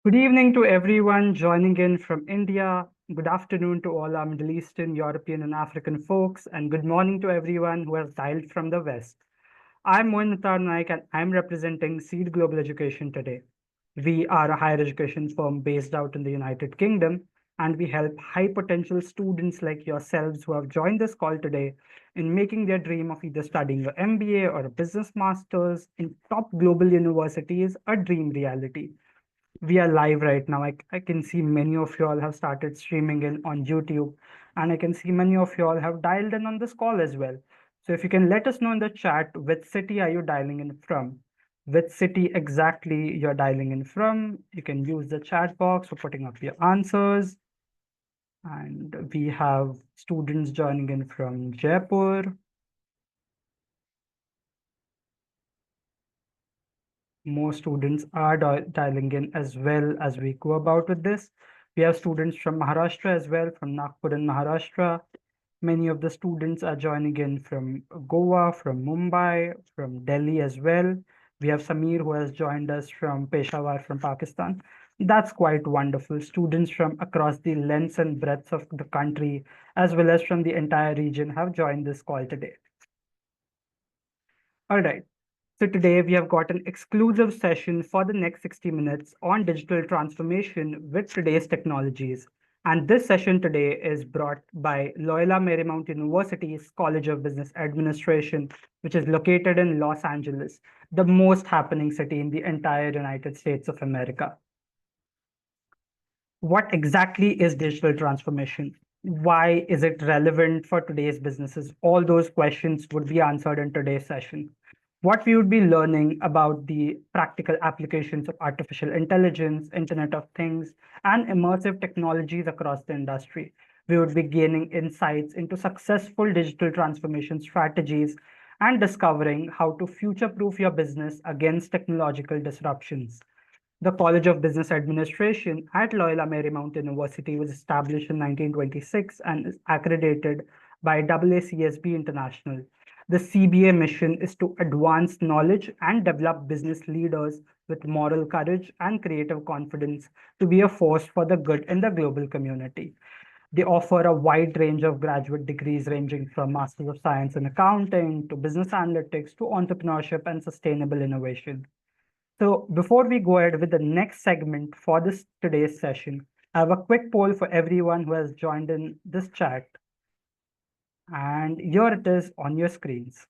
Good evening to everyone joining in from India. Good afternoon to all our Middle Eastern, European, and African folks, and good morning to everyone who has dialed from the West. I'm Moin Naik, and I'm representing Seed Global Education today. We are a higher education firm based out in the United Kingdom, and we help high potential students like yourselves who have joined this call today in making their dream of either studying an MBA or a business master's in top global universities a dream reality. We are live right now. I can see many of you all have started streaming in on YouTube, and I can see many of you all have dialed in on this call as well. So if you can let us know in the chat, which city are you dialing in from? Which city exactly you're dialing in from? You can use the chat box for putting up your answers. And we have students joining in from Jaipur. More students are dialing in as well as we go about with this. We have students from Maharashtra as well, from Nagpur and Maharashtra. Many of the students are joining in from Goa, from Mumbai, from Delhi as well. We have Samir who has joined us from Peshawar, from Pakistan. That's quite wonderful. Students from across the lengths and breadths of the country, as well as from the entire region, have joined this call today. All right. So today we have got an exclusive session for the next 60 minutes on digital transformation with today's technologies. And this session today is brought by Loyola Marymount University's College of Business Administration, which is located in Los Angeles, the most happening city in the entire United States of America. What exactly is digital transformation? Why is it relevant for today's businesses? All those questions would be answered in today's session. What we would be learning about the practical applications of artificial intelligence, Internet of Things, and immersive technologies across the industry. We would be gaining insights into successful digital transformation strategies and discovering how to future-proof your business against technological disruptions. The College of Business Administration at Loyola Marymount University was established in 1926 and is accredited by AACSB International. The CBA mission is to advance knowledge and develop business leaders with moral courage and creative confidence to be a force for the good in the global community. They offer a wide range of graduate degrees ranging from Masters of Science in Accounting to Business Analytics to Entrepreneurship and Sustainable Innovation. So before we go ahead with the next segment for this today's session, I have a quick poll for everyone who has joined in this chat. And here it is on your screens.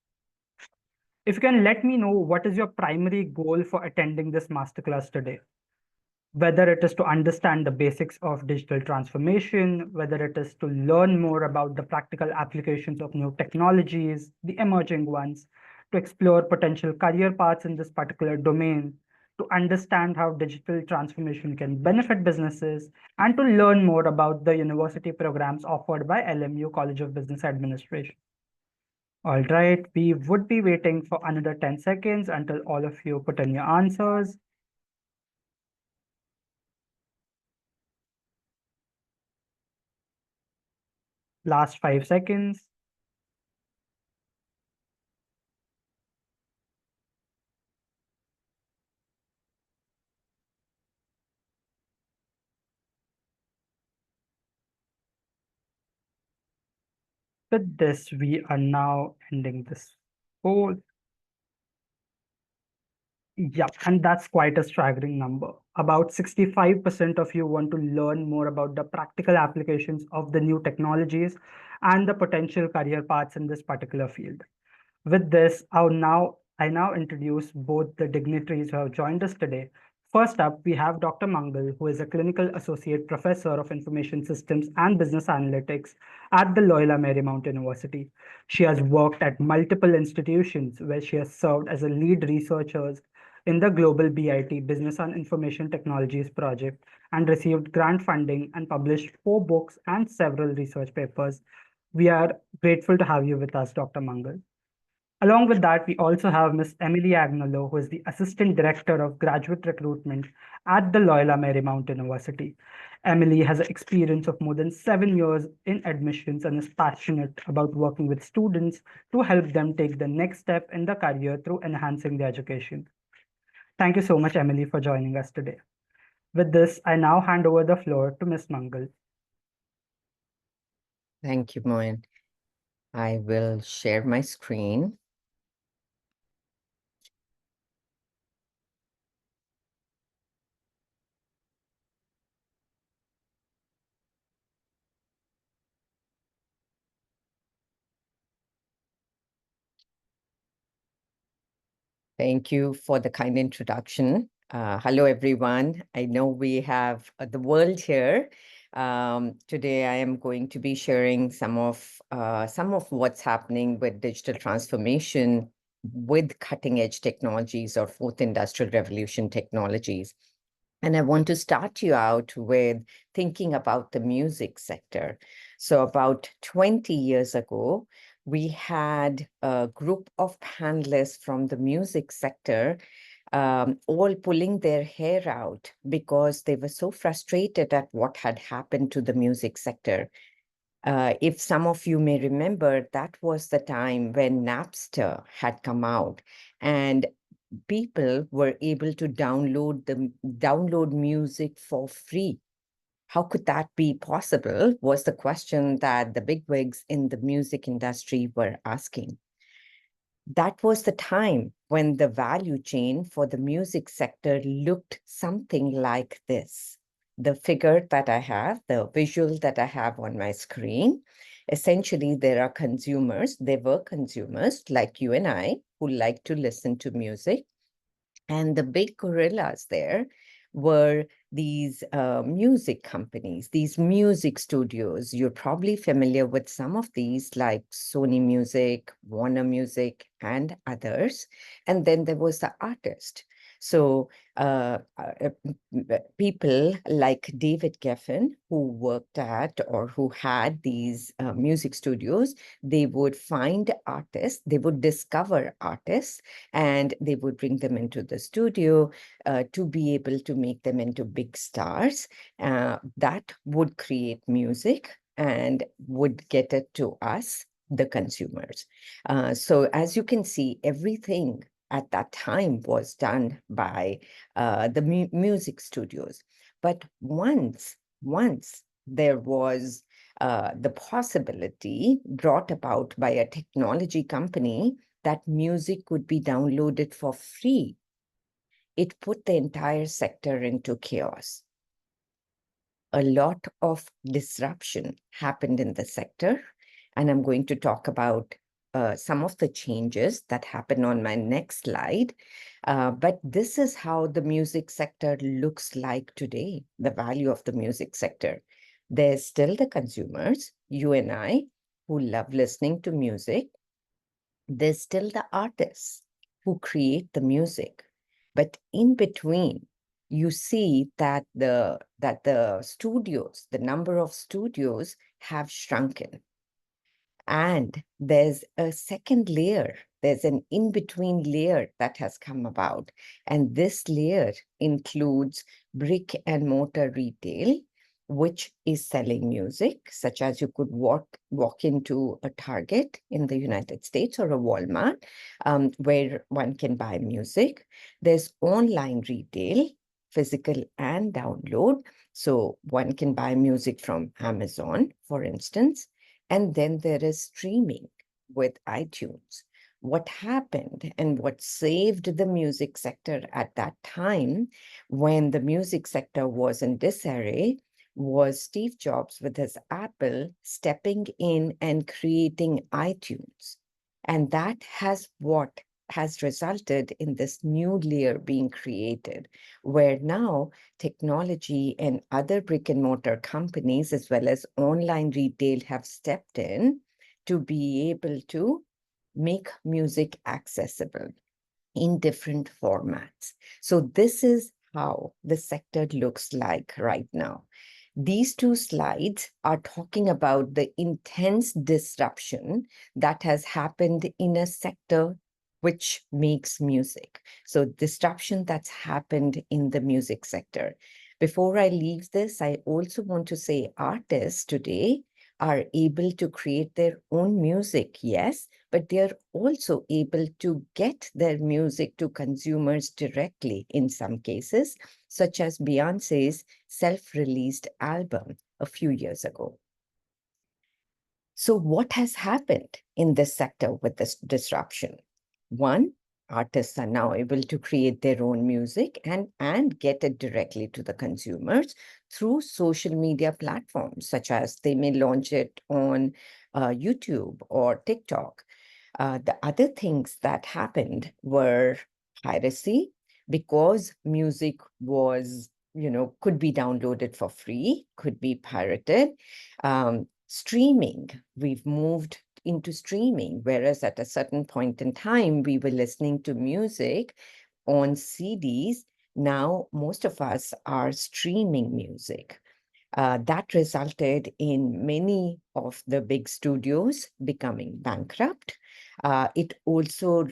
If you can let me know what is your primary goal for attending this masterclass today, whether it is to understand the basics of digital transformation, whether it is to learn more about the practical applications of new technologies, the emerging ones, to explore potential career paths in this particular domain, to understand how digital transformation can benefit businesses, and to learn more about the university programs offered by LMU College of Business Administration. All right, we would be waiting for another 10 seconds until all of you put in your answers. Last 5 seconds. With this, we are now ending this poll. Yep, and that's quite a staggering number. About 65% of you want to learn more about the practical applications of the new technologies and the potential career paths in this particular field. With this, I now introduce both the dignitaries who have joined us today. First up, we have Dr. Mangal, who is a clinical associate professor of information systems and business analytics at the Loyola Marymount University. She has worked at multiple institutions where she has served as a lead researcher in the Global BIT Business and Information Technologies project and received grant funding and published 4 books and several research papers. We are grateful to have you with us, Dr. Mangal. Along with that, we also have Ms. Emily Agnolo, who is the Assistant Director of Graduate Recruitment at the Loyola Marymount University. Emily has an experience of more than 7 years in admissions and is passionate about working with students to help them take the next step in their career through enhancing their education. Thank you so much, Emily, for joining us today. With this, I now hand over the floor to Ms. Mangal. Thank you, Moin. I will share my screen. Thank you for the kind introduction. Hello, everyone. I know we have the world here. Today, I am going to be sharing some of what's happening with digital transformation with cutting edge technologies or fourth industrial revolution technologies. And I want to start you out with thinking about the music sector. So about 20 years ago, we had a group of panelists from the music sector all pulling their hair out because they were so frustrated at what had happened to the music sector. If some of you may remember, that was the time when Napster had come out, and people were able to download music for free. How could that be possible was the question that the bigwigs in the music industry were asking. That was the time when the value chain for the music sector looked something like this. The figure that I have, the visual that I have on my screen, essentially there are consumers, there were consumers like you and I who like to listen to music. And the big gorillas there were these music companies, these music studios. You're probably familiar with some of these, like Sony Music, Warner Music, and others. And then there was the artist. So people like David Geffen, who worked at or who had these music studios, they would find artists, they would discover artists, and they would bring them into the studio to be able to make them into big stars. That would create music and would get it to us, the consumers. So as you can see, everything at that time was done by the music studios. But once there was the possibility brought about by a technology company that music could be downloaded for free, it put the entire sector into chaos. A lot of disruption happened in the sector, and I'm going to talk about some of the changes that happen on my next slide. But this is how the music sector looks like today, the value of the music sector. There's still the consumers, you and I, who love listening to music. There's still the artists who create the music. But in between, you see that the studios, the number of studios have shrunken. And there's a second layer, there's an in-between layer that has come about. And this layer includes brick and mortar retail, which is selling music, such as you could walk into a Target in the United States or a Walmart, where one can buy music. There's online retail, physical and download. So one can buy music from Amazon, for instance. And then there is streaming with iTunes. What happened and what saved the music sector at that time, when the music sector was in disarray, was Steve Jobs with his Apple stepping in and creating iTunes. And that has resulted in this new layer being created, where now technology and other brick and mortar companies, as well as online retail, have stepped in to be able to make music accessible in different formats. So this is how the sector looks like right now. These two slides are talking about the intense disruption that has happened in a sector which makes music. So disruption that's happened in the music sector. Before I leave this, I also want to say artists today are able to create their own music, yes, but they're also able to get their music to consumers directly in some cases, such as Beyonce's self-released album a few years ago. So what has happened in this sector with this disruption? One, artists are now able to create their own music and get it directly to the consumers through social media platforms, such as they may launch it on YouTube or TikTok. The other things that happened were piracy, because music was, could be downloaded for free, could be pirated. Streaming, we've moved into streaming, whereas at a certain point in time, we were listening to music on CDs. Now, most of us are streaming music. That resulted in many of the big studios becoming bankrupt. It also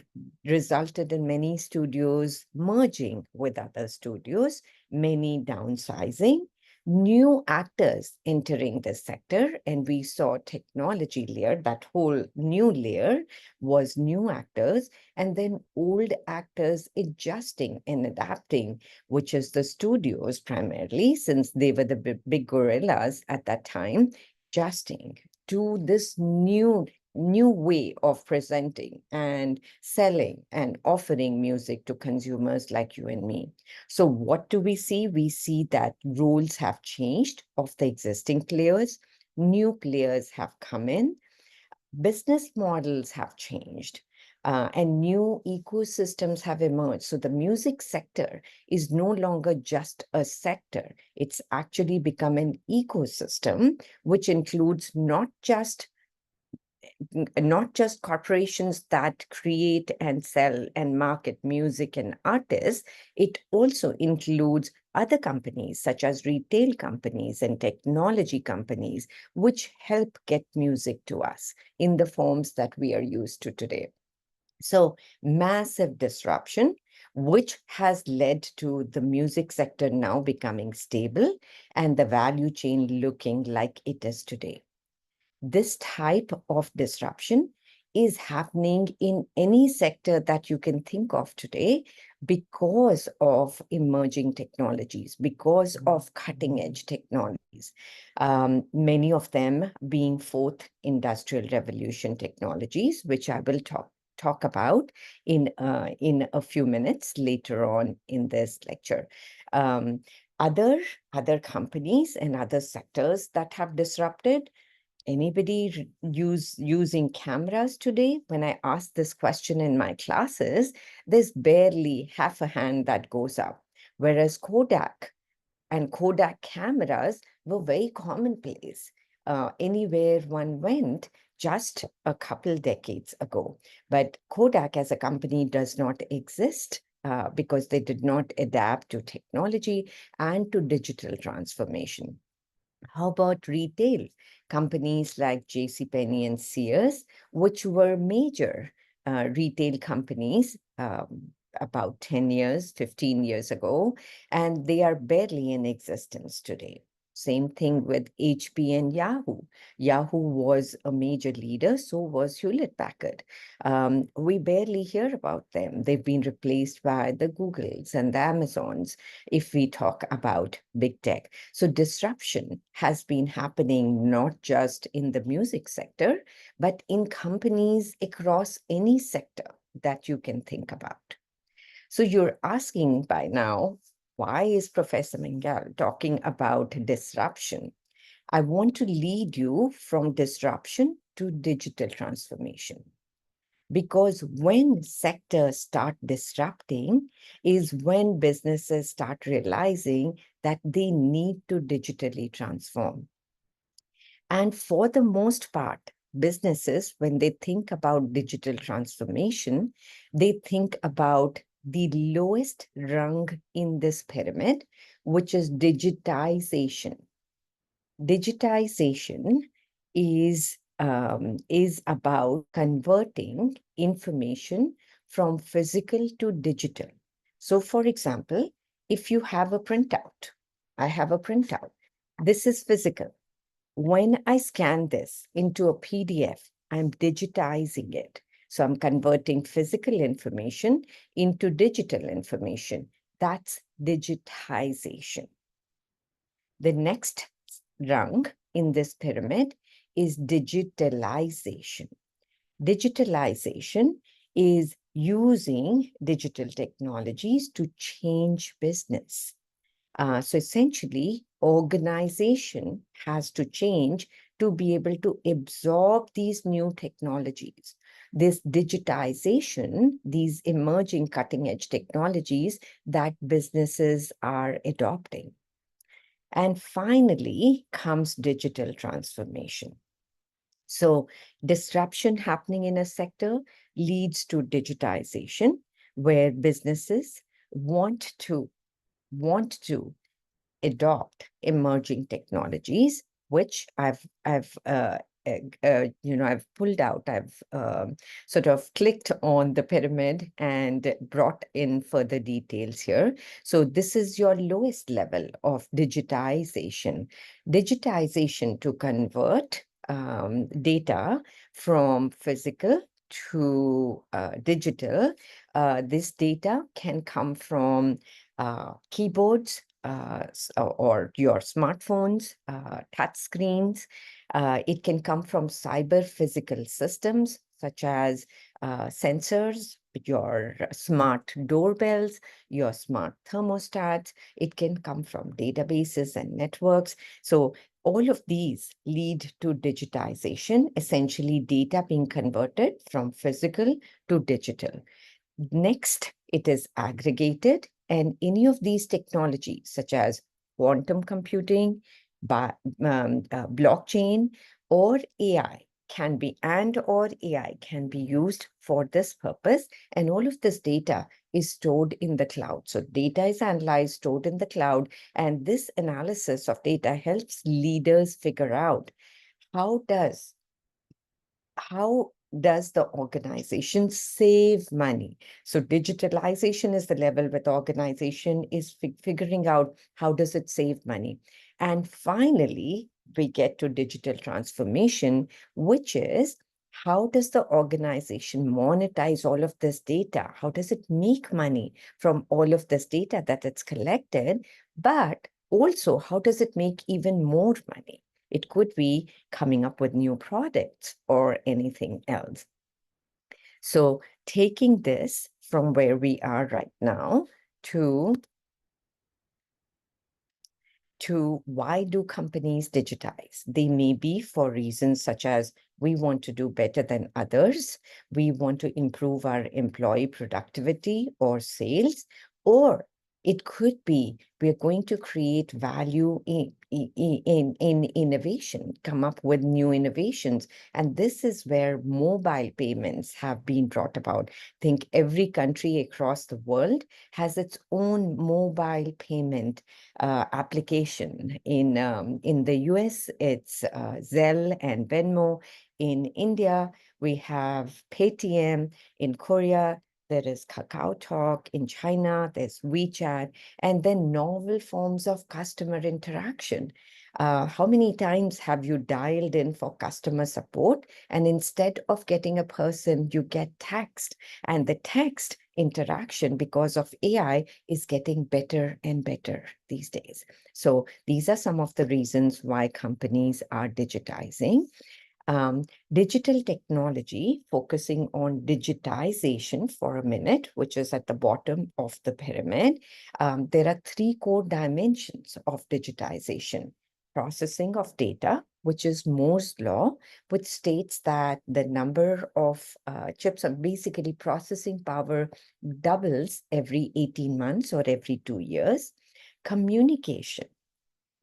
resulted in many studios merging with other studios, many downsizing, new actors entering the sector, and we saw technology layer. That whole new layer was new actors, and then old actors adjusting and adapting, which is the studios primarily, since they were the big gorillas at that time, adjusting to this new way of presenting and selling and offering music to consumers like you and me. So what do we see? We see that roles have changed of the existing players. New players have come in. Business models have changed. And new ecosystems have emerged. So the music sector is no longer just a sector. It's actually become an ecosystem, which includes not just corporations that create and sell and market music and artists. It also includes other companies, such as retail companies and technology companies, which help get music to us in the forms that we are used to today. So massive disruption, which has led to the music sector now becoming stable and the value chain looking like it is today. This type of disruption is happening in any sector that you can think of today because of emerging technologies, because of cutting edge technologies, many of them being fourth industrial revolution technologies, which I will talk about in a few minutes later on in this lecture. Um, other companies and other sectors that have disrupted. Anybody using cameras today? When I ask this question in my classes, there's barely half a hand that goes up. Whereas Kodak and Kodak cameras were very commonplace anywhere one went just a couple decades ago. But Kodak as a company does not exist because they did not adapt to technology and to digital transformation. How about retail? Companies like JCPenney and Sears, which were major retail companies about 10 years, 15 years ago, and they are barely in existence today. Same thing with HP and Yahoo. Yahoo was a major leader, so was Hewlett Packard. We barely hear about them. They've been replaced by the Googles and the Amazons if we talk about big tech. So disruption has been happening not just in the music sector, but in companies across any sector that you can think about. So you're asking by now, why is Professor Mingal talking about disruption? I want to lead you from disruption to digital transformation. Because when sectors start disrupting is when businesses start realizing that they need to digitally transform. And for the most part, businesses, when they think about digital transformation, they think about the lowest rung in this pyramid, which is digitization. Digitization is about converting information from physical to digital. So, for example, if you have a printout, I have a printout. This is physical. When I scan this into a PDF, I'm digitizing it. So I'm converting physical information into digital information. That's digitization. The next rung in this pyramid is digitalization. Digitalization is using digital technologies to change business. So essentially, organization has to change to be able to absorb these new technologies. This digitization, these emerging cutting edge technologies that businesses are adopting. And finally comes digital transformation. So disruption happening in a sector leads to digitization, where businesses want to adopt emerging technologies, which I've pulled out. I've sort of clicked on the pyramid and brought in further details here. So this is your lowest level of digitization. Digitization to convert data from physical to digital. This data can come from keyboards, or your smartphones, touch screens. It can come from cyber physical systems such as sensors, your smart doorbells, your smart thermostats. It can come from databases and networks. So all of these lead to digitization, essentially data being converted from physical to digital. Next, it is aggregated, and any of these technologies, such as quantum computing, blockchain, or AI, can be used for this purpose. And all of this data is stored in the cloud. So data is analyzed, stored in the cloud, and this analysis of data helps leaders figure out how does how does the organization save money? So digitalization is the level where the organization is figuring out how does it save money. And finally, we get to digital transformation, which is how does the organization monetize all of this data? How does it make money from all of this data that it's collected? But also, how does it make even more money? It could be coming up with new products or anything else. So taking this from where we are right now to why do companies digitize? They may be for reasons such as we want to do better than others, we want to improve our employee productivity or sales, or it could be we're going to create value in innovation, come up with new innovations. And this is where mobile payments have been brought about. I think every country across the world has its own mobile payment application. In the US, it's Zelle and Venmo. In India, we have Paytm. In Korea, there is Kakao Talk. In China, there's WeChat, and then novel forms of customer interaction. How many times have you dialed in for customer support, and instead of getting a person, you get text, and the text interaction, because of AI, is getting better and better these days. So these are some of the reasons why companies are digitizing. Digital technology, focusing on digitization for a minute, which is at the bottom of the pyramid. There are three core dimensions of digitization. Processing of data, which is Moore's law, which states that the number of chips, or basically processing power, doubles every 18 months or every 2 years. Communication,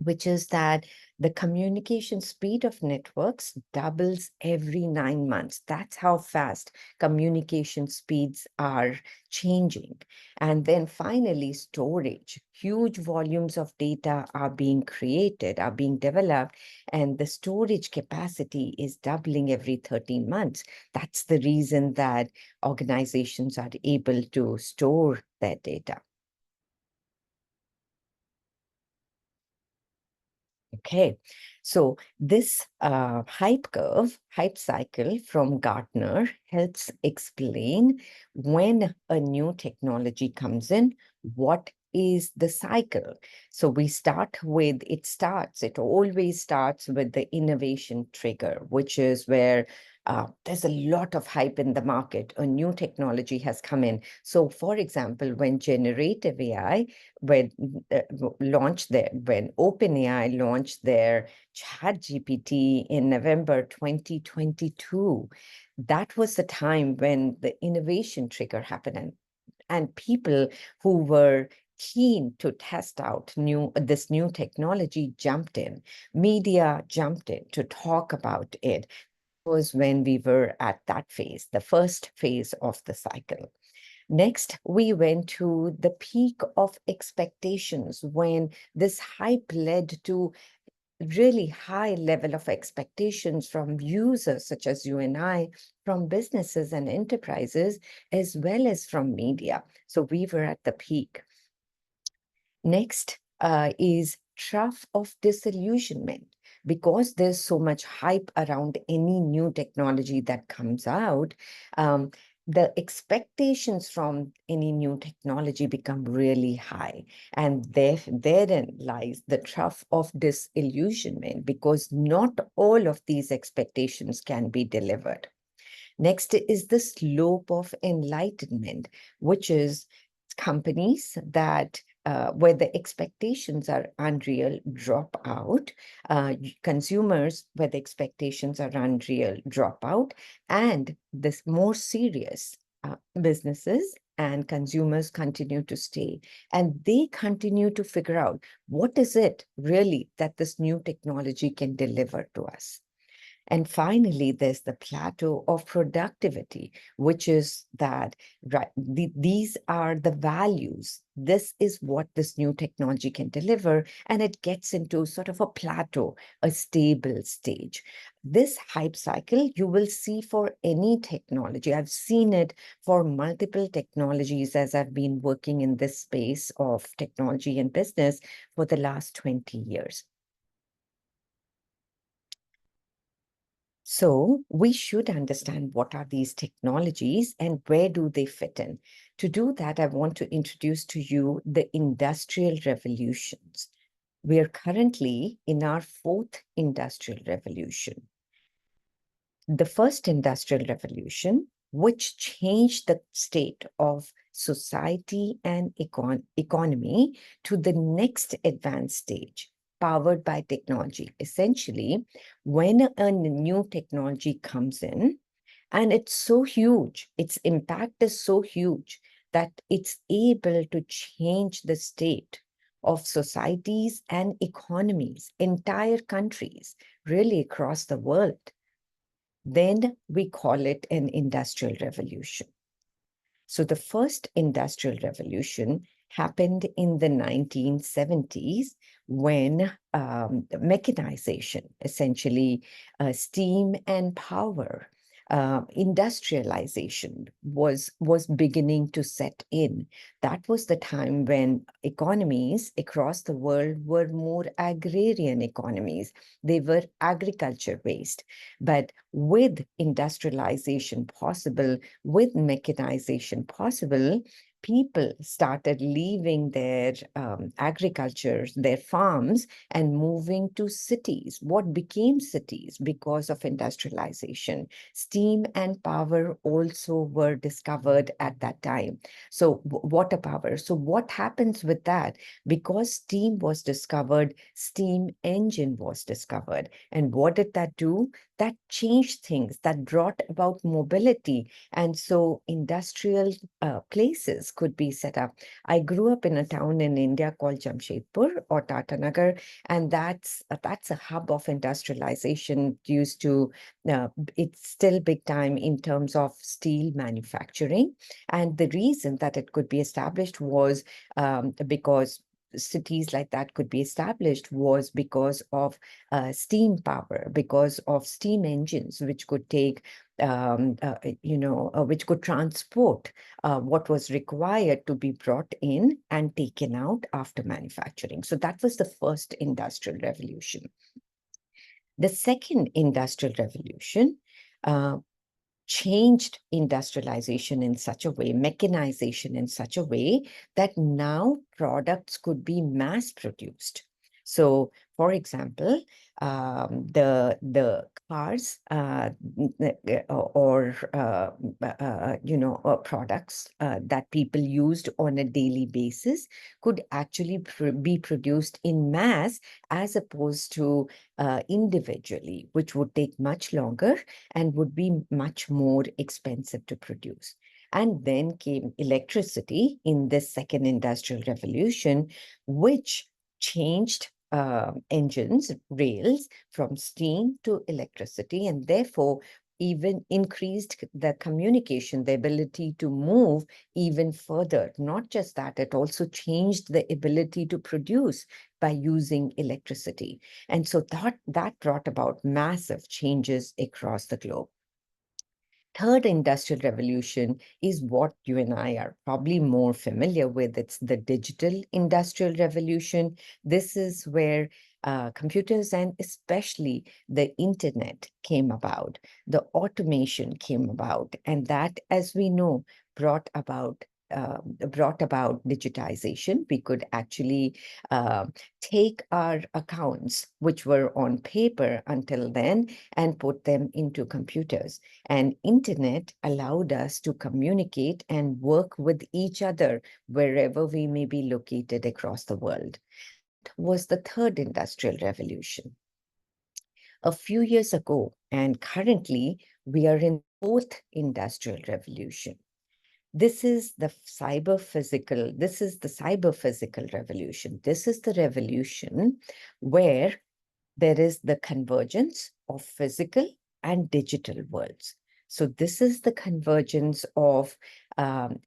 which is that the communication speed of networks doubles every 9 months. That's how fast communication speeds are changing. And then finally, storage. Huge volumes of data are being created, are being developed, and the storage capacity is doubling every 13 months. That's the reason that organizations are able to store their data. Okay, so this hype cycle from Gartner helps explain when a new technology comes in, what is the cycle. So it always starts with the innovation trigger, which is where there's a lot of hype in the market. A new technology has come in. So, for example, when generative AI when when OpenAI launched their Chat GPT in November 2022, that was the time when the innovation trigger happened, and people who were keen to test out this new technology jumped in. Media jumped in to talk about it. Was when we were at that phase, the first phase of the cycle. Next, we went to the peak of expectations when this hype led to really high level of expectations from users such as you and I, from businesses and enterprises, as well as from media. So we were at the peak. Next is trough of disillusionment. Because there's so much hype around any new technology that comes out, the expectations from any new technology become really high. And therein lies the trough of disillusionment, because not all of these expectations can be delivered. Next is the slope of enlightenment, which is companies that where the expectations are unreal drop out, consumers where the expectations are unreal drop out, and this more serious businesses and consumers continue to stay, and they continue to figure out what is it really that this new technology can deliver to us. And finally, there's the plateau of productivity, which is that these are the values. This is what this new technology can deliver, and it gets into sort of a plateau, a stable stage. This hype cycle you will see for any technology. I've seen it for multiple technologies as I've been working in this space of technology and business for the last 20 years. So we should understand what are these technologies and where do they fit in. To do that, I want to introduce to you the industrial revolutions. We are currently in our fourth industrial revolution. The first industrial revolution, which changed the state of society and economy to the next advanced stage, powered by technology. Essentially, when a new technology comes in, and it's so huge, its impact is so huge that it's able to change the state of societies and economies, entire countries, really across the world, then we call it an industrial revolution. So the first industrial revolution happened in the 1970s when mechanization, essentially steam and power, industrialization was beginning to set in. That was the time when economies across the world were more agrarian economies. They were agriculture based. But with industrialization possible, with mechanization possible, people started leaving their agriculture, their farms, and moving to cities. What became cities because of industrialization? Steam and power also were discovered at that time. So water power. So what happens with that? Because steam was discovered, steam engine was discovered. And what did that do? That changed things, that brought about mobility. And so industrial places could be set up. I grew up in a town in India called Jamshedpur or Tatanagar, and that's a hub of industrialization used to, it's still big time in terms of steel manufacturing. And the reason that it could be established was because cities like that could be established was because of steam power, because of steam engines, which could take which could transport what was required to be brought in and taken out after manufacturing. So that was the first industrial revolution. The second industrial revolution uh, changed industrialization in such a way, mechanization in such a way that now products could be mass produced. So, for example, the cars or products that people used on a daily basis could actually be produced in mass as opposed to individually, which would take much longer and would be much more expensive to produce. And then came electricity in this second industrial revolution, which changed engines, rails from steam to electricity, and therefore even increased the communication, the ability to move even further. Not just that, it also changed the ability to produce by using electricity. And so that brought about massive changes across the globe. Third industrial revolution is what you and I are probably more familiar with. It's the digital industrial revolution. This is where computers and especially the internet came about, the automation came about, and that, as we know, brought about digitization. We could actually uh, take our accounts, which were on paper until then, and put them into computers. And internet allowed us to communicate and work with each other wherever we may be located across the world. That was the third industrial revolution. A few years ago, and currently, we are in the fourth industrial revolution. This is the cyber physical revolution. This is the revolution where there is the convergence of physical and digital worlds. So this is the convergence of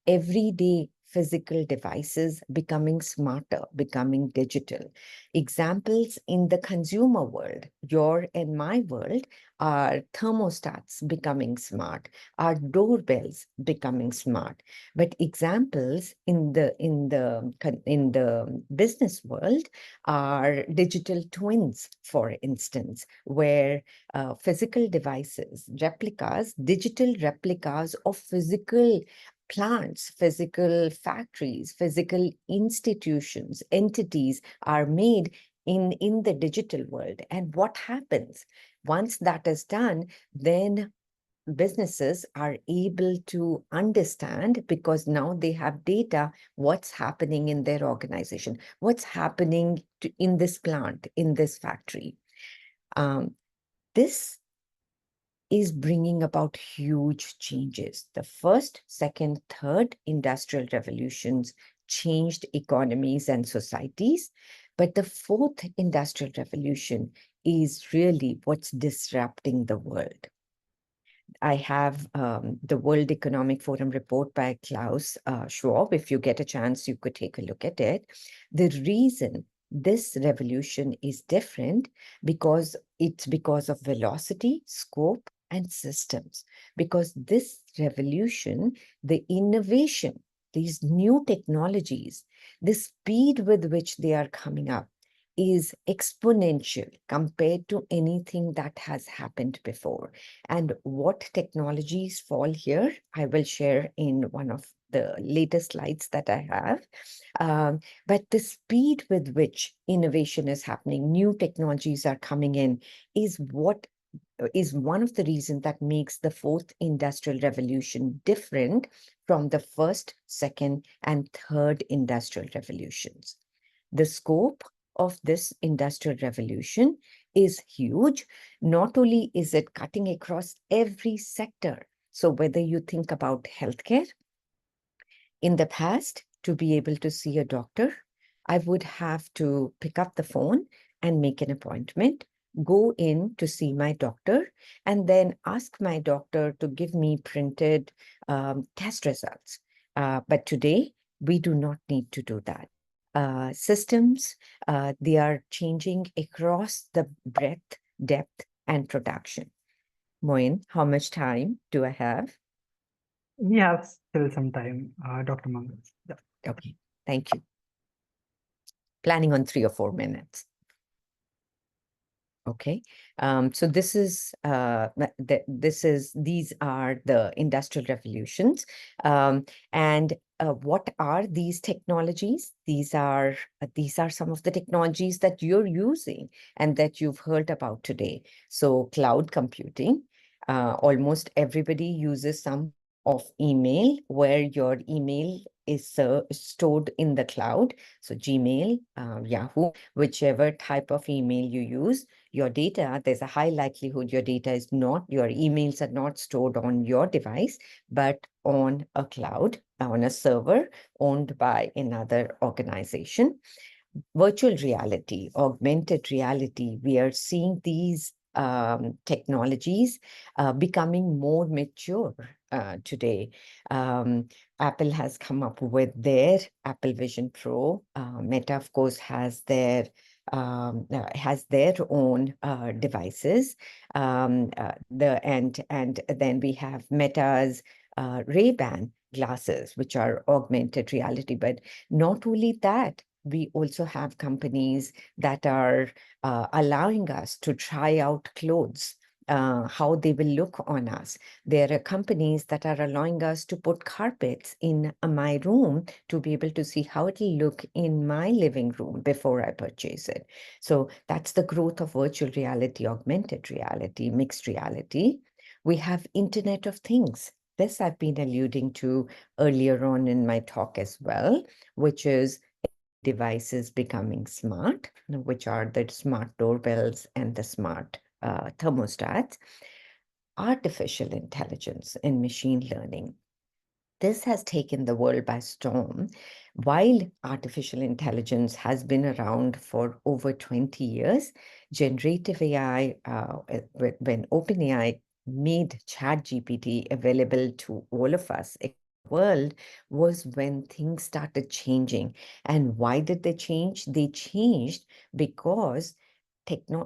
everyday physical devices becoming smarter, becoming digital. Examples in the consumer world, your and my world, are thermostats becoming smart, are doorbells becoming smart. But examples in the business world are digital twins, for instance, where physical devices, replicas, digital replicas of physical plants, physical factories, physical institutions, entities are made in the digital world. And what happens? Once that is done, then businesses are able to understand, because now they have data, what's happening in their organization, what's happening in this plant, in this factory. This is bringing about huge changes. The first, second, third industrial revolutions changed economies and societies, but the fourth industrial revolution is really what's disrupting the world. I have the World Economic Forum report by Klaus Schwab. If you get a chance, you could take a look at it. The reason this revolution is different it's because of velocity, scope, and systems. Because this revolution, the innovation, these new technologies, the speed with which they are coming up is exponential compared to anything that has happened before. And what technologies fall here, I will share in one of the latest slides that I have. But the speed with which innovation is happening, new technologies are coming in, is one of the reasons that makes the fourth industrial revolution different from the first, second, and third industrial revolutions. The scope of this industrial revolution is huge. Not only is it cutting across every sector, so whether you think about healthcare, in the past, to be able to see a doctor, I would have to pick up the phone and make an appointment, go in to see my doctor, and then ask my doctor to give me printed test results. But today, we do not need to do that. Systems, they are changing across the breadth, depth, and production. Moin, how much time do I have? We have still some time, Dr. Mangal. Yeah. Okay, thank you. Planning on 3 or 4 minutes. Okay, so these are the industrial revolutions, and what are these technologies? These are some of the technologies that you're using and that you've heard about today. So cloud computing, almost everybody uses some form of email where your email is stored in the cloud. So Gmail, Yahoo, whichever type of email you use, your data, there's a high likelihood your data is not, your emails are not stored on your device, but on a cloud, on a server owned by another organization. Virtual reality, augmented reality, we are seeing these technologies becoming more mature today. Um, Apple has come up with their Apple Vision Pro. Meta, of course, has their own devices. And then we have Meta's Ray-Ban glasses, which are augmented reality. But not only that, we also have companies that are allowing us to try out clothes, how they will look on us. There are companies that are allowing us to put carpets in my room to be able to see how it will look in my living room before I purchase it. So that's the growth of virtual reality, augmented reality, mixed reality. We have Internet of Things. This I've been alluding to earlier on in my talk as well, which is devices becoming smart, which are the smart doorbells and the smart thermostats. Artificial intelligence and machine learning. This has taken the world by storm. While artificial intelligence has been around for over 20 years, generative AI, when OpenAI made ChatGPT available to all of us in the world, was when things started changing. And why did they change? They changed because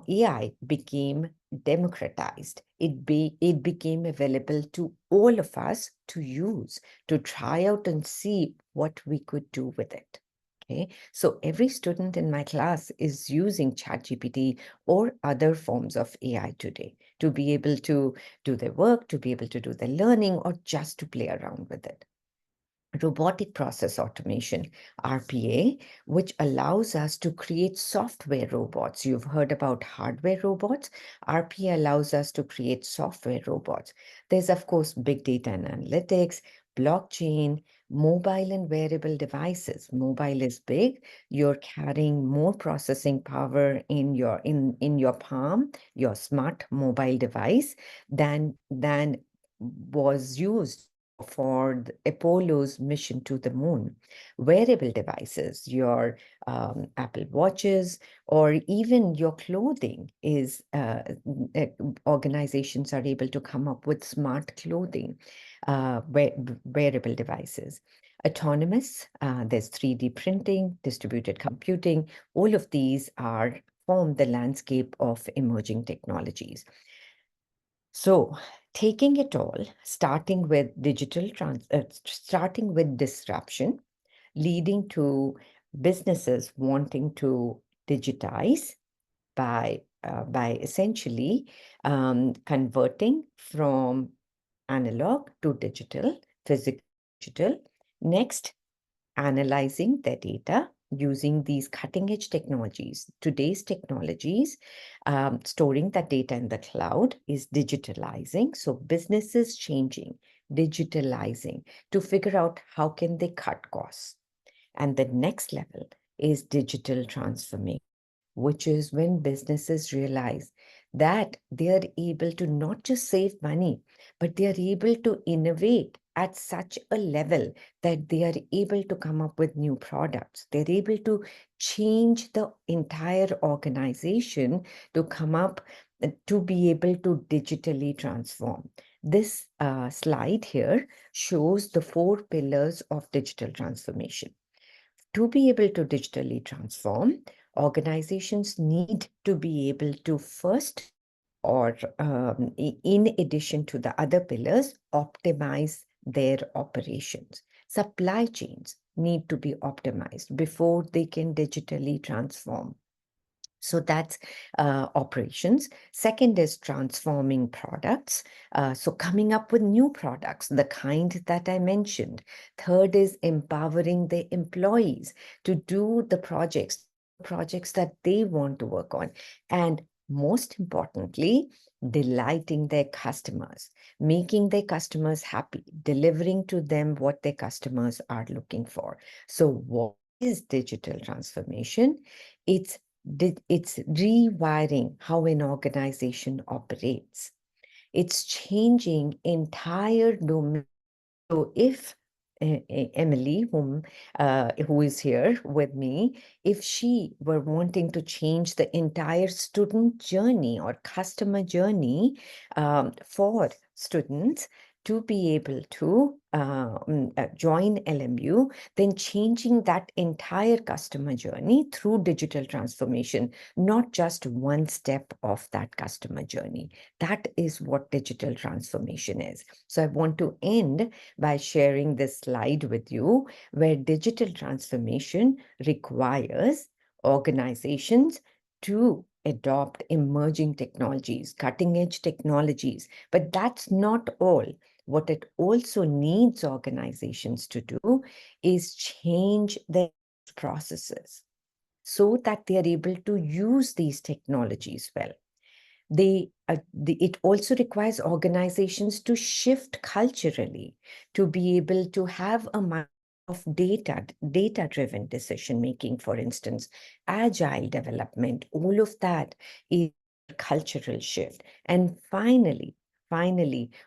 AI became democratized. It became available to all of us to use, to try out and see what we could do with it. Okay, so every student in my class is using ChatGPT or other forms of AI today to be able to do their work, to be able to do their learning, or just to play around with it. Robotic process automation, RPA, which allows us to create software robots. You've heard about hardware robots. RPA allows us to create software robots. There's, of course, big data and analytics, blockchain, mobile and wearable devices. Mobile is big. You're carrying more processing power in your palm, your smart mobile device, than was used for the Apollo's mission to the moon. Wearable devices, your Apple Watches, or even your clothing organizations are able to come up with smart clothing, wearable devices. Autonomous, there's 3D printing, distributed computing, all of these form the landscape of emerging technologies. So, taking it all, starting with disruption, leading to businesses wanting to digitize by essentially converting from analog to digital, physical to digital. Next, analyzing their data using these cutting edge technologies. Today's technologies, storing that data in the cloud is digitalizing. So businesses changing, digitalizing to figure out how can they cut costs. And the next level is digital transformation, which is when businesses realize that they are able to not just save money, but they are able to innovate at such a level that they are able to come up with new products. They're able to change the entire organization to come up to be able to digitally transform. This slide here shows the 4 pillars of digital transformation. To be able to digitally transform, organizations need to be able to first or in addition to the other pillars, optimize their operations. Supply chains need to be optimized before they can digitally transform. So that's operations. Second is transforming products. So coming up with new products, the kind that I mentioned. Third is empowering the employees to do the projects that they want to work on. And most importantly, delighting their customers, making their customers happy, delivering to them what their customers are looking for. So what is digital transformation? It's it's rewiring how an organization operates. It's changing entire domain. So if Emily, who is here with me, if she were wanting to change the entire student journey or customer journey for students to be able to join LMU, then changing that entire customer journey through digital transformation, not just one step of that customer journey. That is what digital transformation is. So I want to end by sharing this slide with you, where digital transformation requires organizations to adopt emerging technologies, cutting edge technologies. But that's not all. What it also needs organizations to do is change their processes so that they are able to use these technologies well. It also requires organizations to shift culturally, to be able to have a mind of data-driven decision making, for instance, agile development. All of that is a cultural shift. And finally,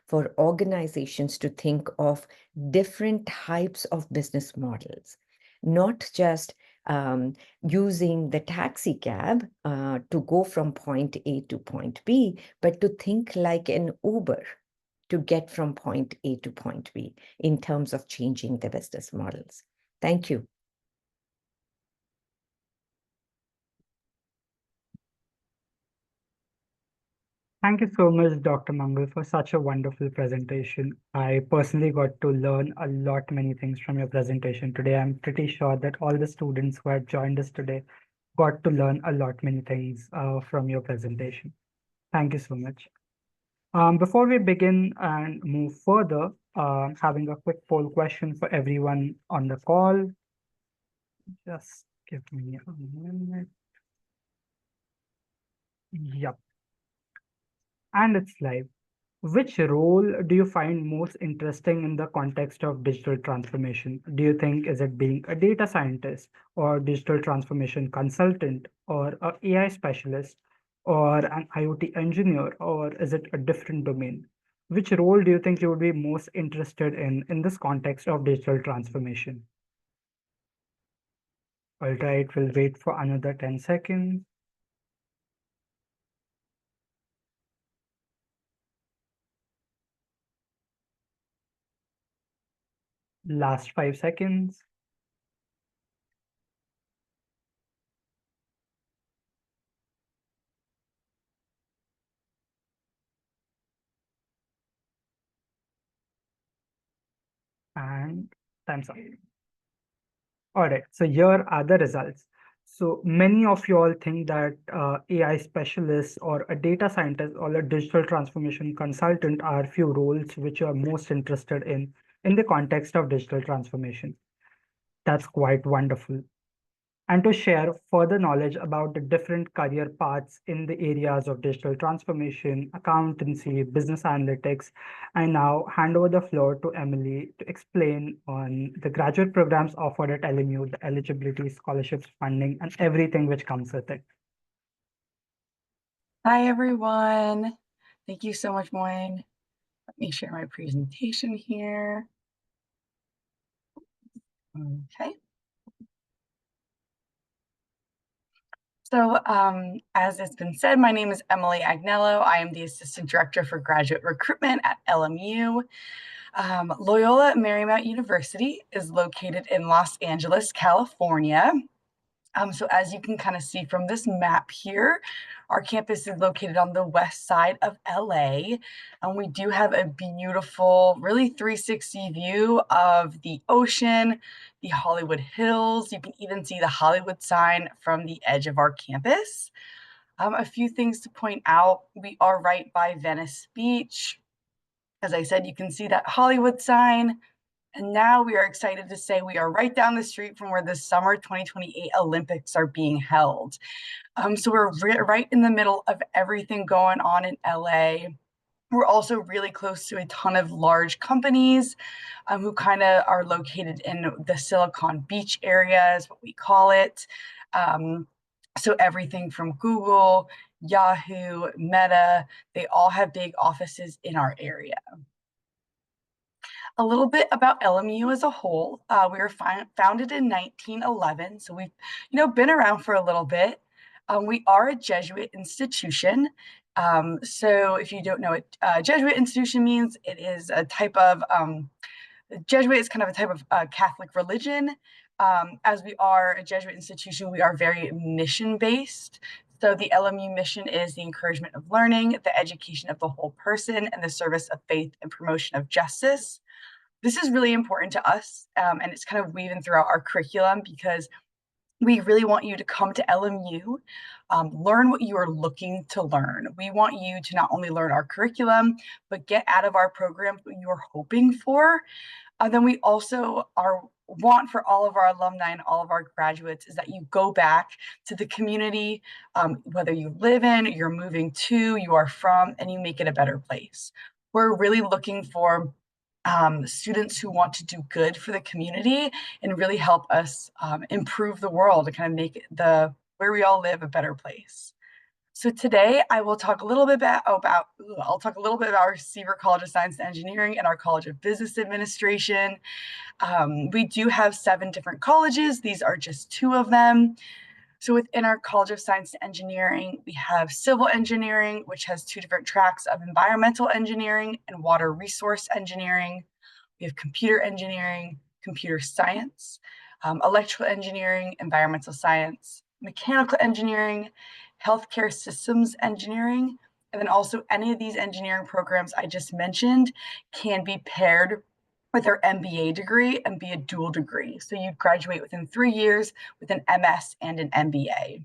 for organizations to think of different types of business models, not just using the taxi cab to go from point A to point B, but to think like an Uber to get from point A to point B in terms of changing the business models. Thank you. Thank you so much, Dr. Mangal, for such a wonderful presentation. I personally got to learn a lot, many things from your presentation today. I'm pretty sure that all the students who have joined us today got to learn a lot, many things from your presentation. Thank you so much. Before we begin and move further, having a quick poll question for everyone on the call. Just give me a minute. Yep, and it's live. Which role do you find most interesting in the context of digital transformation? Do you think is it being a data scientist or digital transformation consultant or a AI specialist or an IoT engineer, or is it a different domain? Which role do you think you would be most interested in this context of digital transformation? All right, we'll wait for another 10 seconds. Last 5 seconds. And time's up. All right, so here are the results. So many of you all think that AI specialist or a data scientist or a digital transformation consultant are few roles which you are most interested in the context of digital transformation. That's quite wonderful. And to share further knowledge about the different career paths in the areas of digital transformation, accountancy, business analytics, I now hand over the floor to Emily to explain on the graduate programs offered at LMU, the eligibility, scholarships, funding, and everything which comes with it. Hi, everyone. Thank you so much, Moin. Let me share my presentation here. Okay. So as it's been said, my name is Emily Agnello. I am the Assistant Director for Graduate Recruitment at LMU. Loyola Marymount University is located in Los Angeles, California. So as you can kind of see from this map here, our campus is located on the west side of LA, and we do have a beautiful, really 360 view of the ocean, the Hollywood Hills. You can even see the Hollywood sign from the edge of our campus. A few things to point out, we are right by Venice Beach. As I said, you can see that Hollywood sign. And now we are excited to say we are right down the street from where the summer 2028 Olympics are being held. So we're right in the middle of everything going on in LA. We're also really close to a ton of large companies who kind of are located in the Silicon Beach area, is what we call it. So everything from Google, Yahoo, Meta, they all have big offices in our area. A little bit about LMU as a whole. We were founded in 1911, so we've been around for a little bit. We are a Jesuit institution. So if you don't know what Jesuit institution means, it is a type of Jesuit is kind of a type of Catholic religion. As we are a Jesuit institution, we are very mission-based. So the LMU mission is the encouragement of learning, the education of the whole person, and the service of faith and promotion of justice. This is really important to us, and it's kind of weaving throughout our curriculum because we really want you to come to LMU, learn what you are looking to learn. We want you to not only learn our curriculum, but get out of our programs what you are hoping for. Then we also want for all of our alumni and all of our graduates is that you go back to the community, whether you live in, you're moving to, you are from, and you make it a better place. We're really looking for students who want to do good for the community and really help us improve the world and kind of make where we all live a better place. So today I will talk a little bit about our Seaver College of Science and Engineering and our College of Business Administration. We do have 7 different colleges. These are just 2 of them. So within our College of Science and Engineering, we have civil engineering, which has 2 different tracks of environmental engineering and water resource engineering. We have computer engineering, computer science, electrical engineering, environmental science, mechanical engineering, healthcare systems engineering, and then also any of these engineering programs I just mentioned can be paired with their MBA degree and be a dual degree. So you graduate within 3 years with an MS and an MBA.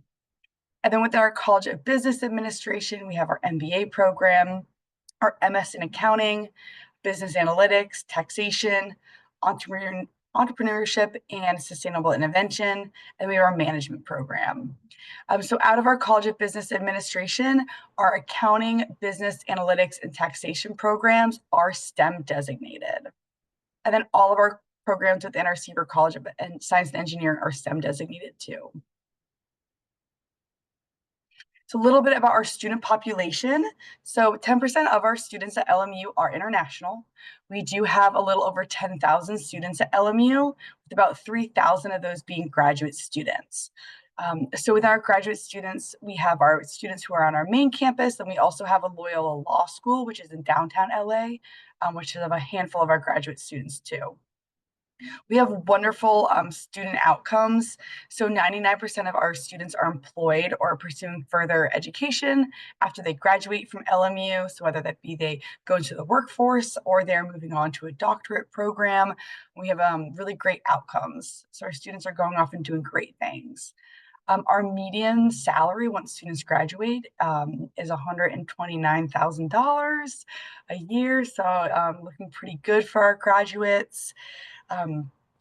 And then with our College of Business Administration, we have our MBA program, our MS in accounting, business analytics, taxation, entrepreneurship, and sustainable innovation. And we have our management program. So out of our College of Business Administration, our accounting, business analytics, and taxation programs are STEM designated. And then all of our programs within our Seaver College of Science and Engineering are STEM designated too. So a little bit about our student population. So 10% of our students at LMU are international. We do have a little over 10,000 students at LMU, with about 3,000 of those being graduate students. So with our graduate students, we have our students who are on our main campus, and we also have a Loyola Law School, which is in downtown LA, which is a handful of our graduate students too. We have wonderful student outcomes. So 99% of our students are employed or pursuing further education after they graduate from LMU. So whether that be they go into the workforce or they're moving on to a doctorate program, we have really great outcomes. So our students are going off and doing great things. Our median salary once students graduate is $129,000 a year. So looking pretty good for our graduates.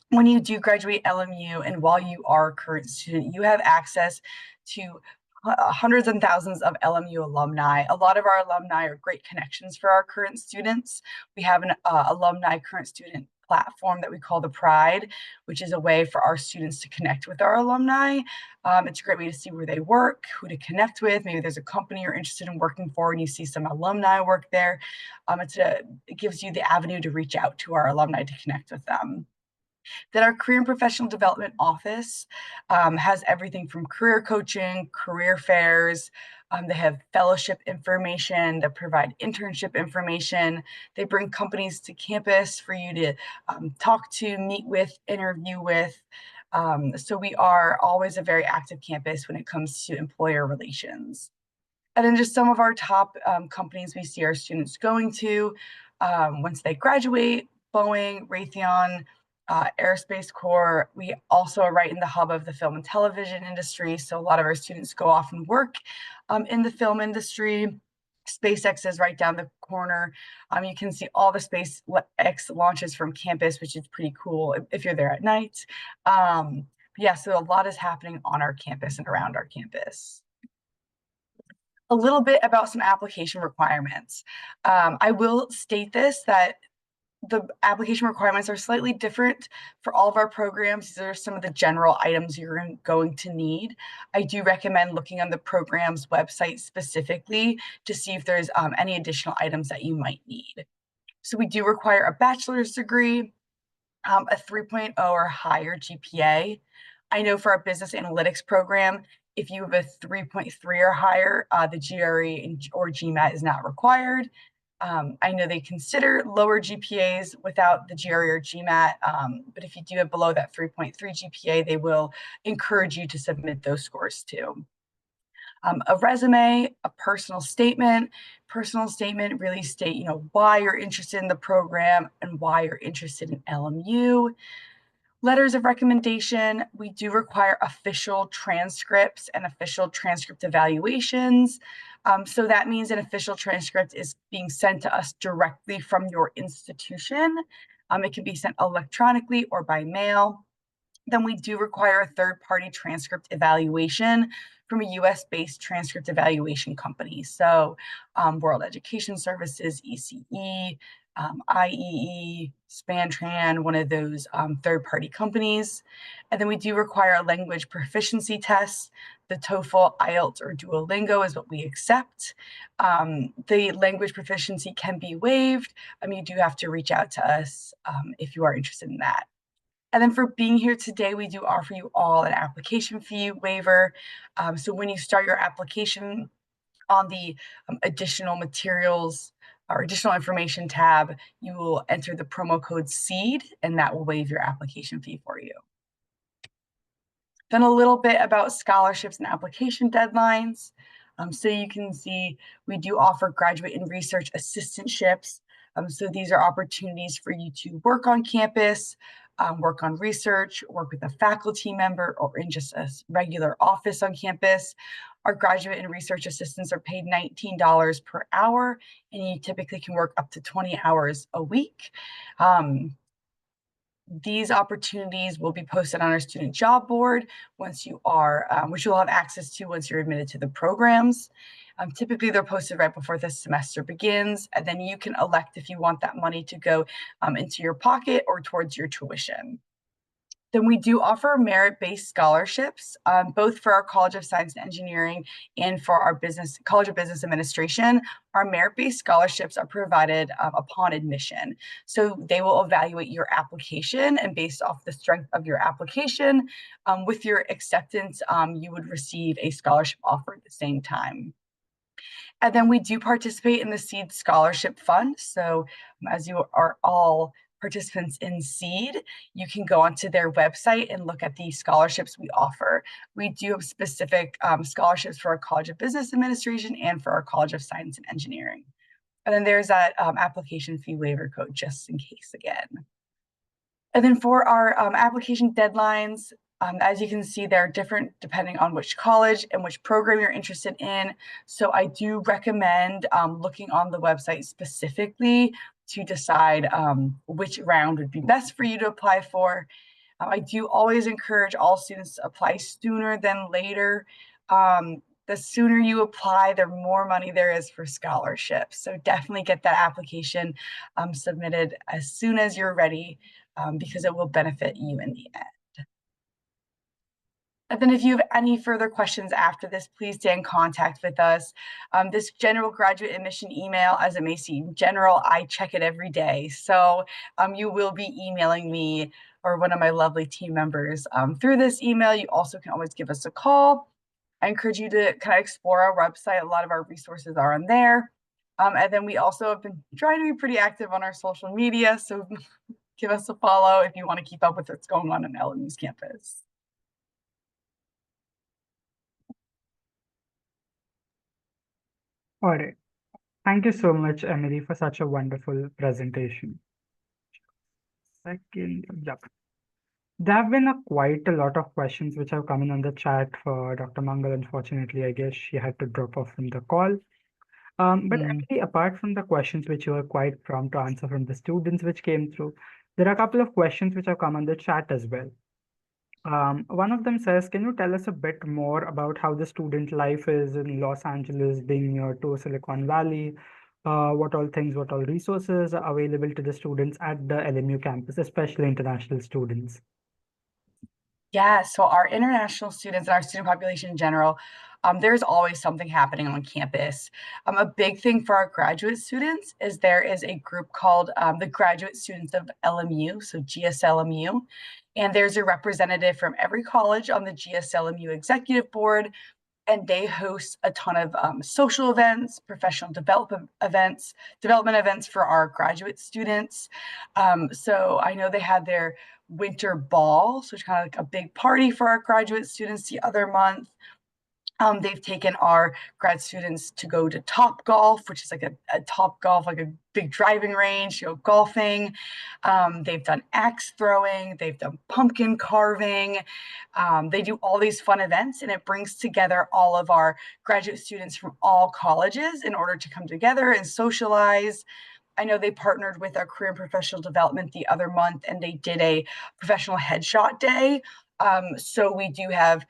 When you do graduate LMU and while you are a current student, you have access to hundreds and thousands of LMU alumni. A lot of our alumni are great connections for our current students. We have an alumni current student platform that we call the Pride, which is a way for our students to connect with our alumni. It's a great way to see where they work, who to connect with. Maybe there's a company you're interested in working for and you see some alumni work there. It gives you the avenue to reach out to our alumni to connect with them. Then our career and professional development office has everything from career coaching, career fairs. They have fellowship information that provide internship information. They bring companies to campus for you to talk to, meet with, interview with. So we are always a very active campus when it comes to employer relations. And then just some of our top companies we see our students going to once they graduate: Boeing, Raytheon, Aerospace Corps. We also are right in the hub of the film and television industry. So a lot of our students go off and work in the film industry. SpaceX is right down the corner. You can see all the SpaceX launches from campus, which is pretty cool if you're there at night. Yeah, so a lot is happening on our campus and around our campus. A little bit about some application requirements. I will state this, that the application requirements are slightly different for all of our programs. These are some of the general items you're going to need. I do recommend looking on the program's website specifically to see if there's any additional items that you might need. So we do require a bachelor's degree, a 3.0 or higher GPA. I know for our business analytics program, if you have a 3.3 or higher, the GRE or GMAT is not required. I know they consider lower GPAs without the GRE or GMAT, but if you do have below that 3.3 GPA, they will encourage you to submit those scores too. A resume, a personal statement. Personal statement really state, why you're interested in the program and why you're interested in LMU. Letters of recommendation, we do require official transcripts and official transcript evaluations. So that means an official transcript is being sent to us directly from your institution. It can be sent electronically or by mail. Then we do require a third-party transcript evaluation from a US-based transcript evaluation company. So World Education Services, ECE, IEE, Spantran, one of those third-party companies. And then we do require a language proficiency test. The TOEFL, IELTS, or Duolingo is what we accept. The language proficiency can be waived. You do have to reach out to us if you are interested in that. And then for being here today, we do offer you all an application fee waiver. So when you start your application on the additional materials or additional information tab, you will enter the promo code SEED, and that will waive your application fee for you. Then a little bit about scholarships and application deadlines. So you can see we do offer graduate and research assistantships. So these are opportunities for you to work on campus, work on research, work with a faculty member, or in just a regular office on campus. Our graduate and research assistants are paid $19 per hour, and you typically can work up to 20 hours a week. These opportunities will be posted on our student job board once you are, which you'll have access to once you're admitted to the programs. Typically, they're posted right before the semester begins, and then you can elect if you want that money to go into your pocket or towards your tuition. Then we do offer merit-based scholarships, both for our College of Science and Engineering and for our College of Business Administration. Our merit-based scholarships are provided upon admission. So they will evaluate your application, and based off the strength of your application, with your acceptance, you would receive a scholarship offer at the same time. And then we do participate in the SEED Scholarship Fund. So as you are all participants in SEED, you can go onto their website and look at the scholarships we offer. We do have specific scholarships for our College of Business Administration and for our College of Science and Engineering. And then there's that application fee waiver code just in case again. And then for our application deadlines, as you can see, they're different depending on which college and which program you're interested in. So I do recommend looking on the website specifically to decide which round would be best for you to apply for. I do always encourage all students to apply sooner than later. The sooner you apply, the more money there is for scholarships. So definitely get that application submitted as soon as you're ready, because it will benefit you in the end. And then if you have any further questions after this, please stay in contact with us. This general graduate admission email, as it may seem general, I check it every day. So you will be emailing me or one of my lovely team members through this email. You also can always give us a call. I encourage you to kind of explore our website. A lot of our resources are on there. And then we also have been trying to be pretty active on our social media. So give us a follow if you want to keep up with what's going on LMU's campus. All right. Thank you so much, Emily, for such a wonderful presentation. Second, yep. There have been quite a lot of questions which have come in on the chat for Dr. Mangal. Unfortunately, I guess she had to drop off from the call. But Mm. Emily, apart from the questions which you were quite prompt to answer from the students which came through, there are a couple of questions which have come on the chat as well. One of them says, can you tell us a bit more about how the student life is in Los Angeles, being near to Silicon Valley? What all things, what all resources are available to the students at the LMU campus, especially international students? Yeah, so our international students and our student population in general, there's always something happening on campus. A big thing for our graduate students is there is a group called the Graduate Students of LMU, so GSLMU, and there's a representative from every college on the GSLMU executive board, and they host a ton of social events, professional development events for our graduate students. So I know they had their winter ball, so it's kind of like a big party for our graduate students the other month. They've taken our grad students to go to Top Golf, which is like a Top Golf, like a big driving range, golfing. They've done axe throwing, they've done pumpkin carving. They do all these fun events, and it brings together all of our graduate students from all colleges in order to come together and socialize. I know they partnered with our career and professional development the other month, and they did a professional headshot day. So we do have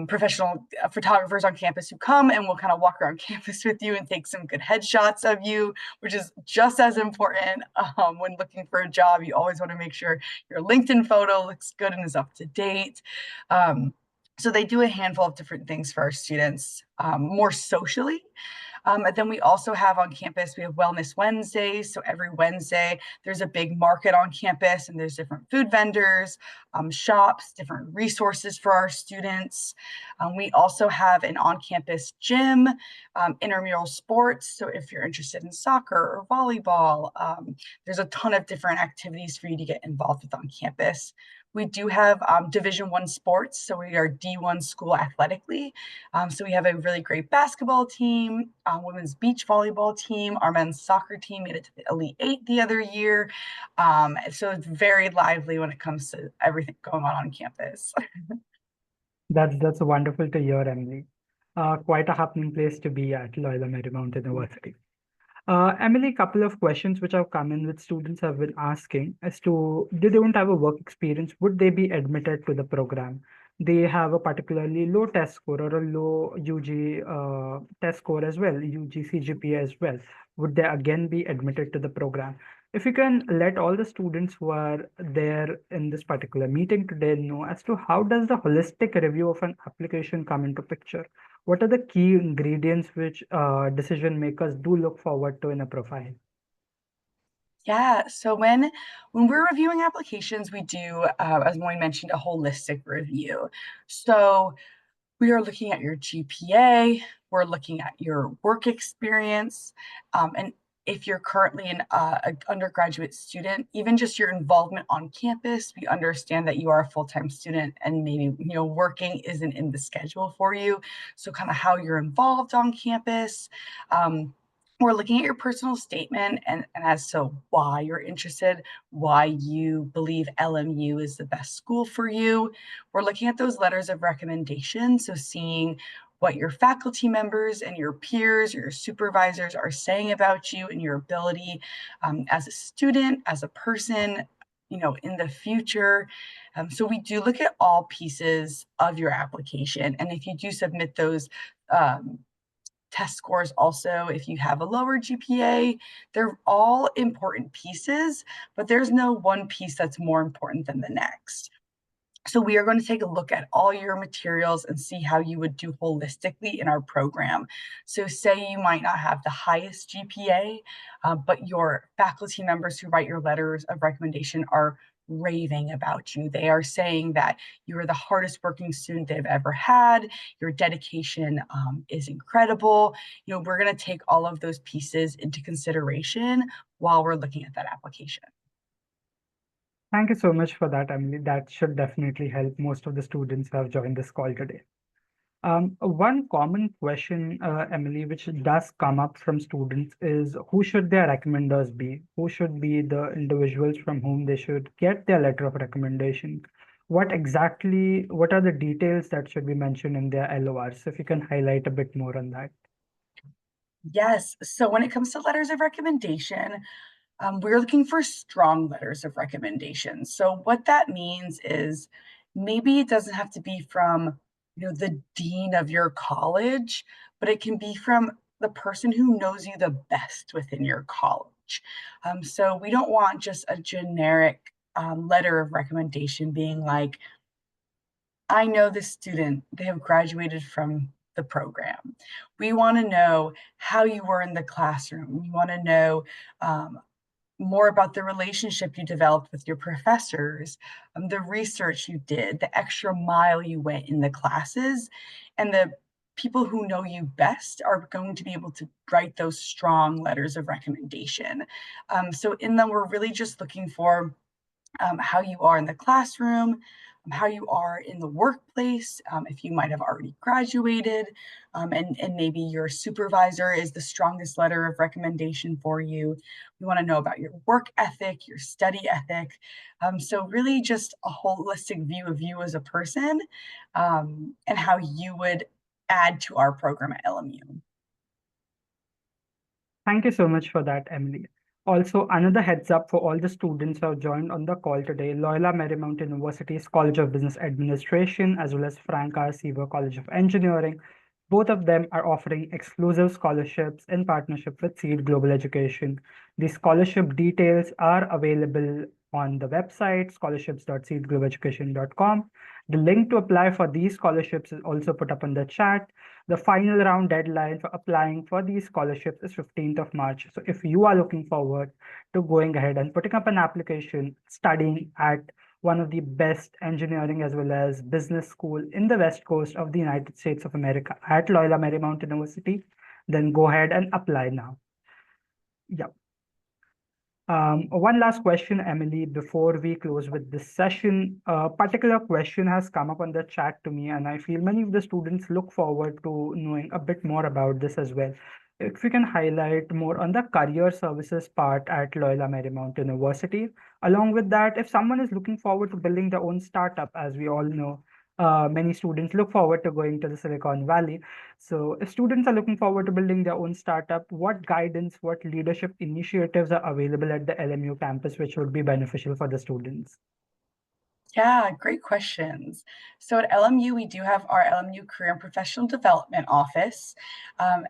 professional photographers on campus who come and will kind of walk around campus with you and take some good headshots of you, which is just as important when looking for a job. You always want to make sure your LinkedIn photo looks good and is up to date. So they do a handful of different things for our students more socially. And then we also have on campus, we have Wellness Wednesdays. So every Wednesday, there's a big market on campus, and there's different food vendors, shops, different resources for our students. We also have an on campus gym, intramural sports. So if you're interested in soccer or volleyball, there's a ton of different activities for you to get involved with on campus. We do have Division I sports, so we are D1 school athletically. So we have a really great basketball team, women's beach volleyball team. Our men's soccer team made it to the Elite Eight the other year. So it's very lively when it comes to everything going on campus. That's wonderful to hear, Emily. Quite a happening place to be at, Loyola Marymount University. Emily, couple of questions which have come in, which students have been asking as to they don't have a work experience, would they be admitted to the program? They have a particularly low test score or a low UG test score as well, UG CGPA as well. Would they again be admitted to the program? If you can let all the students who are there in this particular meeting today know as to how does the holistic review of an application come into picture? What are the key ingredients which decision makers do look forward to in a profile? Yeah, so when we're reviewing applications, we do, as Moin mentioned, a holistic review. So we are looking at your GPA, we're looking at your work experience, and if you're currently an undergraduate student, even just your involvement on campus, we understand that you are a full-time student and maybe working isn't in the schedule for you. So kind of how you're involved on campus. We're looking at your personal statement and as to why you're interested, why you believe LMU is the best school for you. We're looking at those letters of recommendation. So seeing what your faculty members and your peers, your supervisors are saying about you and your ability as a student, as a person, in the future. So we do look at all pieces of your application. And if you do submit those test scores also, if you have a lower GPA, they're all important pieces, but there's no one piece that's more important than the next. So we are going to take a look at all your materials and see how you would do holistically in our program. So say you might not have the highest GPA, but your faculty members who write your letters of recommendation are raving about you. They are saying that you are the hardest working student they've ever had. Your dedication is incredible. We're going to take all of those pieces into consideration while we're looking at that application. Thank you so much for that, Emily. That should definitely help most of the students who have joined this call today. One common question, Emily, which does come up from students is who should their recommenders be? Who should be the individuals from whom they should get their letter of recommendation? What are the details that should be mentioned in their LORs? If you can highlight a bit more on that. Yes. So when it comes to letters of recommendation, we're looking for strong letters of recommendation. So what that means is maybe it doesn't have to be from, the dean of your college, but it can be from the person who knows you the best within your college. So we don't want just a generic letter of recommendation being like, I know this student, they have graduated from the program. We want to know how you were in the classroom. We want to know more about the relationship you developed with your professors, the research you did, the extra mile you went in the classes, and the people who know you best are going to be able to write those strong letters of recommendation. So in them, we're really just looking for how you are in the classroom, how you are in the workplace, if you might have already graduated, and maybe your supervisor is the strongest letter of recommendation for you. We want to know about your work ethic, your study ethic. So, really, just a holistic view of you as a person and how you would add to our program at LMU. Thank you so much for that, Emily. Also, another heads up for all the students who have joined on the call today, Loyola Marymount University's College of Business Administration, as well as Frank R. Seaver College of Engineering, both of them are offering exclusive scholarships in partnership with Seed Global Education. The scholarship details are available on the website scholarships.seedglobaleducation.com. The link to apply for these scholarships is also put up in the chat. The final round deadline for applying for these scholarships is 15th of March. So if you are looking forward to going ahead and putting up an application, studying at one of the best engineering as well as business school in the West Coast of the United States of America at Loyola Marymount University, then go ahead and apply now. Yeah. One last question, Emily, before we close with this session. A particular question has come up on the chat to me, and I feel many of the students look forward to knowing a bit more about this as well. If we can highlight more on the career services part at Loyola Marymount University. Along with that, if someone is looking forward to building their own startup, as we all know, many students look forward to going to the Silicon Valley. So if students are looking forward to building their own startup, what guidance, what leadership initiatives are available at the LMU campus which would be beneficial for the students? Yeah, great questions. So at LMU, we do have our LMU Career and Professional Development Office.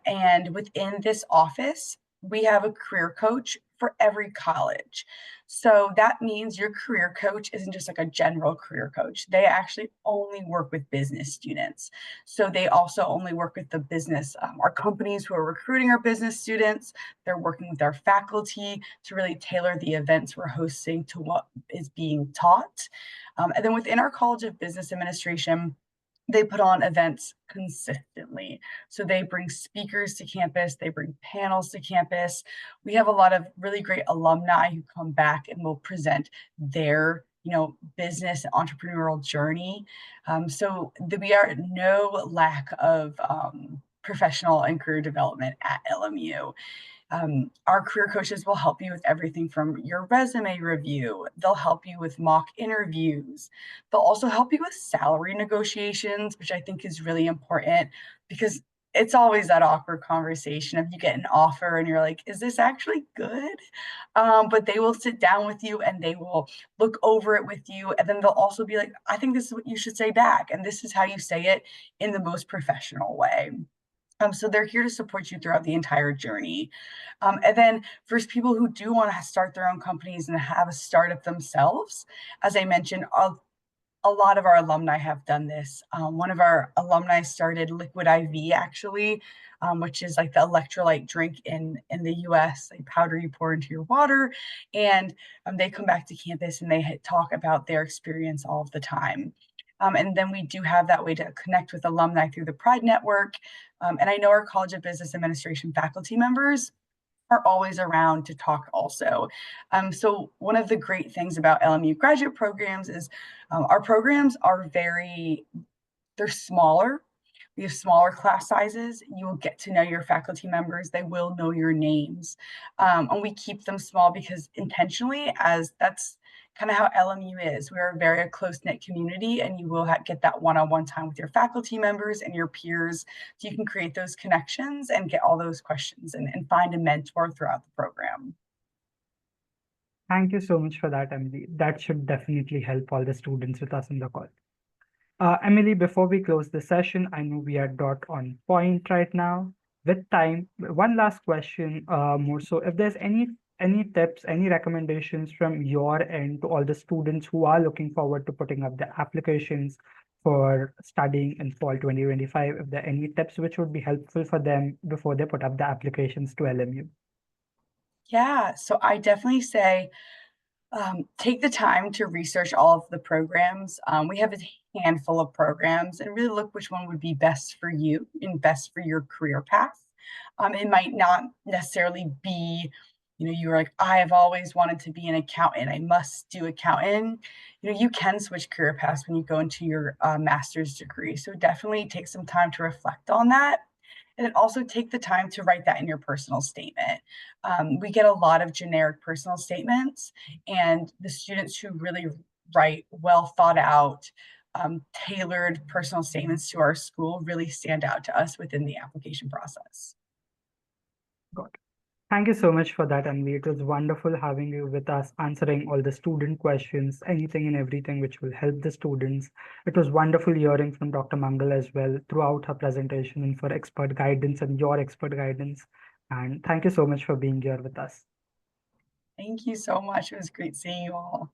And within this office, we have a career coach for every college. So that means your career coach isn't just like a general career coach. They actually only work with business students. So they also only work with the business, our companies who are recruiting our business students. They're working with our faculty to really tailor the events we're hosting to what is being taught. And then within our College of Business Administration, they put on events consistently. So they bring speakers to campus, they bring panels to campus. We have a lot of really great alumni who come back and will present their business and entrepreneurial journey. We are no lack of professional and career development at LMU. Our career coaches will help you with everything from your resume review. They'll help you with mock interviews. They'll also help you with salary negotiations, which I think is really important because it's always that awkward conversation if you get an offer and you're like, is this actually good? But they will sit down with you and they will look over it with you. And then they'll also be like, I think this is what you should say back. And this is how you say it in the most professional way. So they're here to support you throughout the entire journey. And then for people who do want to start their own companies and have a startup themselves, as I mentioned, a lot of our alumni have done this. One of our alumni started Liquid IV actually, which is like the electrolyte drink in the US, like powder you pour into your water. And they come back to campus and they talk about their experience all of the time. And then we do have that way to connect with alumni through the Pride Network. And I know our College of Business Administration faculty members are always around to talk also. So one of the great things about LMU graduate programs is our programs are they're smaller. We have smaller class sizes. You will get to know your faculty members. They will know your names. And we keep them small because intentionally, as that's kind of how LMU is. We're a very close-knit community, and you will get that one-on-one time with your faculty members and your peers. So you can create those connections and get all those questions and find a mentor throughout the program. Thank you so much for that, Emily. That should definitely help all the students with us in the call. Emily, before we close the session, I know we are dot on point right now. With time, one last question, more so, if there's any tips, any recommendations from your end to all the students who are looking forward to putting up the applications for studying in fall 2025, if there are any tips which would be helpful for them before they put up the applications to LMU? Yeah, so I definitely say take the time to research all of the programs. We have a handful of programs and really look which one would be best for you and best for your career path. It might not necessarily be, you're like, I have always wanted to be an accountant. I must do accountant. You can switch career paths when you go into your master's degree. So definitely take some time to reflect on that. And then also take the time to write that in your personal statement. We get a lot of generic personal statements, and the students who really write well thought out, tailored personal statements to our school really stand out to us within the application process. Got it. Thank you so much for that, Anvi. It was wonderful having you with us, answering all the student questions, anything and everything which will help the students. It was wonderful hearing from Dr. Mangal as well throughout her presentation and for expert guidance and your expert guidance. And thank you so much for being here with us. Thank you so much. It was great seeing you all.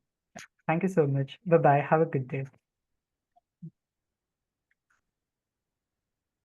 Thank you so much. Bye-bye. Have a good day.